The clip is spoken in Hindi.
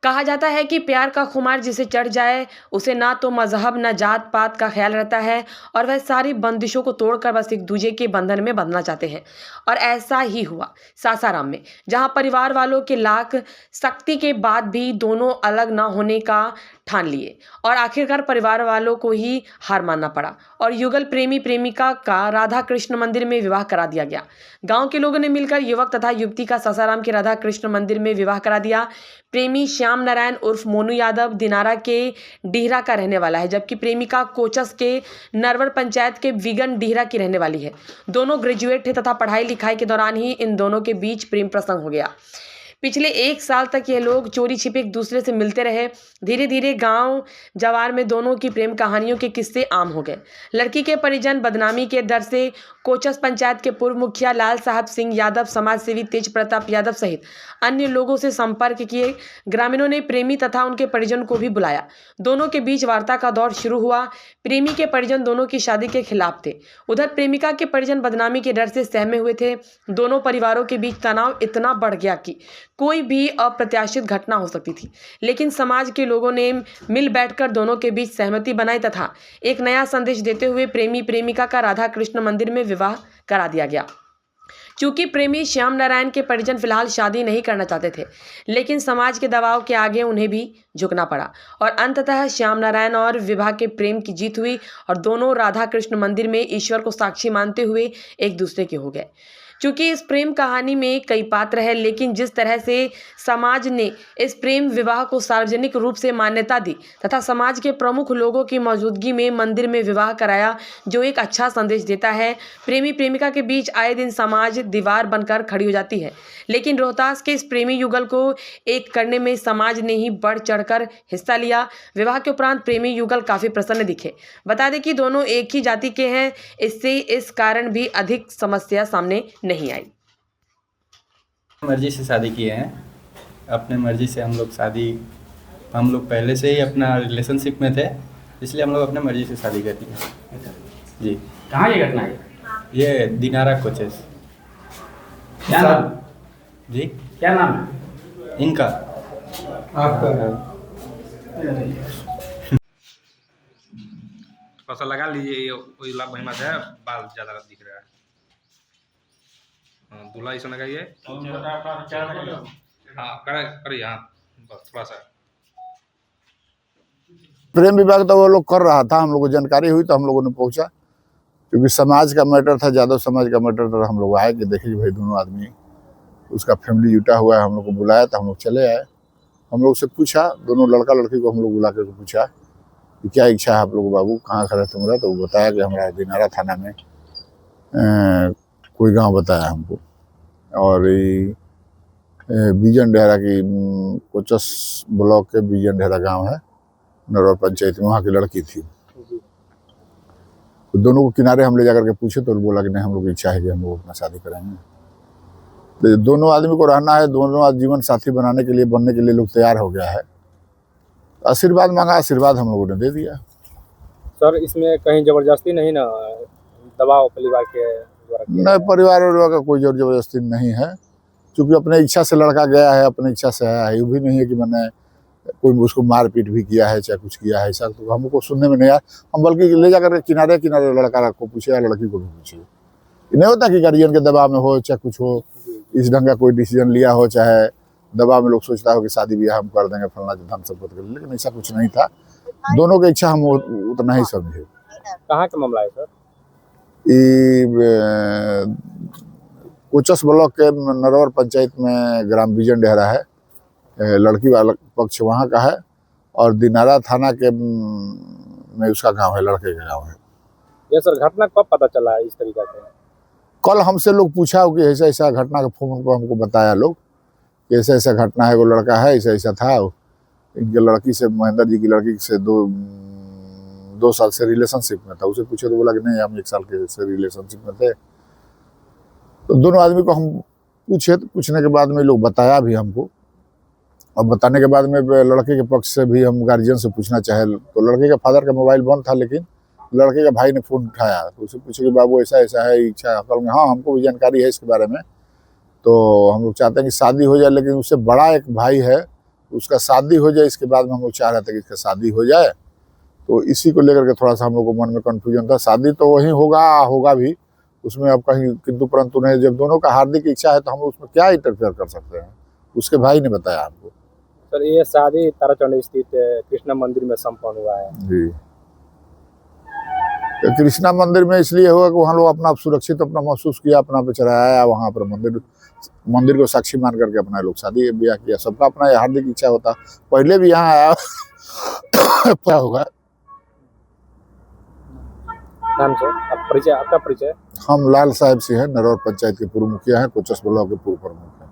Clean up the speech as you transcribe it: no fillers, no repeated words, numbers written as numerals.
कहा जाता है कि प्यार का खुमार जिसे चढ़ जाए उसे ना तो मजहब न जात पात का ख्याल रहता है और वह सारी बंदिशों को तोड़कर बस एक दूजे के बंधन में बंधना चाहते हैं। और ऐसा ही हुआ सासाराम में, जहां परिवार वालों के लाख सख्ती के बाद भी दोनों अलग न होने का ठान लिए और आखिरकार परिवार वालों को ही हार मानना पड़ा और युगल प्रेमी प्रेमिका का राधा कृष्ण मंदिर में विवाह करा दिया गया। गांव के लोगों ने मिलकर युवक तथा युवती का सासाराम के राधा कृष्ण मंदिर में विवाह करा दिया। प्रेमी श्याम नारायण उर्फ मोनू यादव दिनारा के डीहरा का रहने वाला है, जबकि प्रेमिका कोचस के नरवर पंचायत के विगन डीहरा की रहने वाली है। दोनों ग्रेजुएट थे तथा पढ़ाई लिखाई के दौरान ही इन दोनों के बीच प्रेम प्रसंग हो गया। पिछले 1 साल तक ये लोग चोरी छिपे एक दूसरे से मिलते रहे। धीरे धीरे गांव जवार में दोनों की प्रेम कहानियों के किस्से आम हो गए। लड़की के परिजन बदनामी के डर से कोचस पंचायत के पूर्व मुखिया लाल साहब सिंह यादव, समाज सेवी तेज प्रताप यादव सहित अन्य लोगों से संपर्क किए। ग्रामीणों ने प्रेमी तथा उनके परिजन को भी बुलाया। दोनों के बीच वार्ता का दौर शुरू हुआ। प्रेमी के परिजन दोनों की शादी के खिलाफ थे। उधर प्रेमिका के परिजन बदनामी के डर से सहमे हुए थे। दोनों परिवारों के बीच तनाव इतना बढ़ गया कि कोई भी अप्रत्याशित घटना हो सकती थी, लेकिन समाज के लोगों ने मिल बैठकर दोनों के बीच सहमति बनाई तथा एक नया संदेश देते हुए प्रेमी प्रेमिका का राधा कृष्ण मंदिर में विवाह करा दिया गया। चूंकि प्रेमी श्याम नारायण के परिजन फिलहाल शादी नहीं करना चाहते थे, लेकिन समाज के दबाव के आगे उन्हें भी झुकना पड़ा और अंततः श्याम नारायण और विवाह के प्रेम की जीत हुई और दोनों राधा कृष्ण मंदिर में ईश्वर को साक्षी मानते हुए एक दूसरे के हो गए। चूंकि इस प्रेम कहानी में कई पात्र हैं, लेकिन जिस तरह से समाज ने इस प्रेम विवाह को सार्वजनिक रूप से मान्यता दी तथा समाज के प्रमुख लोगों की मौजूदगी में मंदिर में विवाह कराया, जो एक अच्छा संदेश देता है। प्रेमी प्रेमिका के बीच आए दिन समाज दीवार बनकर खड़ी हो जाती है, लेकिन रोहतास के इस प्रेमी युगल को एक करने में समाज ने ही बढ़ चढ़कर हिस्सा लिया। विवाह के उपरांत प्रेमी युगल काफी प्रसन्न दिखे। बता दें कि दोनों एक ही जाति के हैं, इससे इस कारण भी अधिक समस्या सामने नहीं आई। मर्जी से शादी किए हैं, अपने मर्जी से हम लोग पहले से ही अपना रिलेशनशिप में थे, इसलिए हम लोग अपने मर्जी से शादी कर दिए। जी। कहाँ ये घटना है? ये दिनारा कोचेस। क्या नाम? जी, क्या नाम है इनका? आपका? थोड़ा सा लगा लीजिए, ये कोई लाभ महिमा है, बाल ज़्यादा दिख रहा है। हाँ, दूल्हा ऐसा लगाइए। हाँ, करिए। हाँ, बस थोड़ा सा। प्रेम विवाह तो वो लोग कर रहा था, हम लोग को जानकारी हुई तो हम लोगों ने पहुंचा, क्योंकि समाज का मैटर था, यादव समाज का मैटर था। हम लोग आए कि देखिए भाई दोनों आदमी, उसका फैमिली जुटा हुआ है, हम लोग को बुलाया तो हम लोग चले आए। हम लोग से पूछा, दोनों लड़का लड़की को हम लोग बुला कर पूछा कि क्या इच्छा है आप लोग बाबू, कहाँ खड़ा तुम्हारा? तो वो बताया कि हमारा दिनारा थाना में कोई गांव बताया हमको, और बीजन डेहरा की कोचस ब्लॉक के बीजन डेहरा गांव है, नरवर पंचायत में, वहाँ की लड़की थी। तो दोनों को किनारे हम ले जाकर के पूछे तो बोला कि नहीं, हम लोग की इच्छा है कि हम लोग अपना शादी कराएंगे। तो दोनों आदमी को रहना है, दोनों जीवन साथी बनने के लिए लोग तैयार हो गया है। आशीर्वाद मांगा, आशीर्वाद हम लोगों ने दे दिया। सर, इसमें कहीं जबरदस्ती नहीं ना, दबाव परिवार के द्वारा? नहीं, परिवार का कोई जोर जबरदस्ती नहीं है, क्योंकि अपने इच्छा से लड़का गया है, अपने इच्छा से आया है। ये भी नहीं है कि मैंने कोई उसको मारपीट भी किया है, चाहे कुछ किया है, ऐसा तो हमको सुनने में नहीं आया। हम बल्कि ले जाकर किनारे किनारे लड़का को पूछे या लड़की को भी पूछे। नहीं होता कि गार्जियन के दबाव में हो, चाहे कुछ हो, इस ढंग का कोई डिसीजन लिया हो, चाहे दबाव में लोग सोचता हो कि शादी ब्याह हम कर देंगे फलना धन सब कर, लेकिन ऐसा कुछ नहीं था। दोनों की इच्छा हम उतना ही समझे। कहाँ का मामला है सर? कोचस ब्लॉक के नरवर पंचायत में ग्राम बीजन डेहरा है। लड़की वाला पक्ष वहाँ का है और दिनारा थाना के में उसका गांव है, लड़के का गांव है। ये सर घटना कब पता चला है इस तरीका से? कल हमसे लोग पूछा कि ऐसा ऐसा घटना का फोन को हमको बताया लोग कि ऐसा ऐसा घटना है, वो लड़का है, ऐसा ऐसा था। इनके लड़की से, महेंद्र जी की लड़की से दो साल से रिलेशनशिप में था। उसे पूछे तो बोला कि नहीं, हम 1 साल के से रिलेशनशिप में थे। तो दोनों आदमी को हम पूछे, तो पूछने के बाद में लोग बताया भी हमको, और बताने के बाद में लड़के के पक्ष से भी हम गार्जियन से पूछना चाहे तो लड़के के फादर का मोबाइल बंद था, लेकिन लड़के के भाई ने फ़ोन उठाया तो उसे पूछे कि बाबू ऐसा ऐसा है, इच्छा अकल में? हाँ, हमको भी जानकारी है इसके बारे में। तो हम लोग चाहते हैं कि शादी हो जाए, लेकिन उससे बड़ा एक भाई है उसका शादी हो जाए, इसके बाद में हम लोग चाह रहे थे कि इसका शादी हो जाए। तो इसी को लेकर के थोड़ा सा हम लोग को मन में कन्फ्यूजन था। शादी तो वहीं होगा भी, उसमें अब कहीं किंतु परंतु नहीं। जब दोनों का हार्दिक इच्छा है तो हम लोग उसमें क्या इंटरफेयर कर सकते हैं, उसके भाई ने बताया हमको। सर ये शादी ताराचंड स्थित कृष्णा मंदिर में संपन्न हुआ है। जी, तो कृष्णा मंदिर में इसलिए हुआ कि वहाँ लोग अपना सुरक्षित अपना महसूस किया, अपना पे चढ़ाया, वहाँ पर मंदिर को साक्षी मान करके अपना लोग शादी ब्याह किया। सबका अपना हार्दिक इच्छा होता। पहले भी यहाँ आया क्या होगा। नाम सर आप परिचय, आपका परिचय? हम लाल साहब से हैं, नरौर पंचायत के पूर्व मुखिया हैं, कोचस ब्लॉक के पूर्व प्रमुख हैं।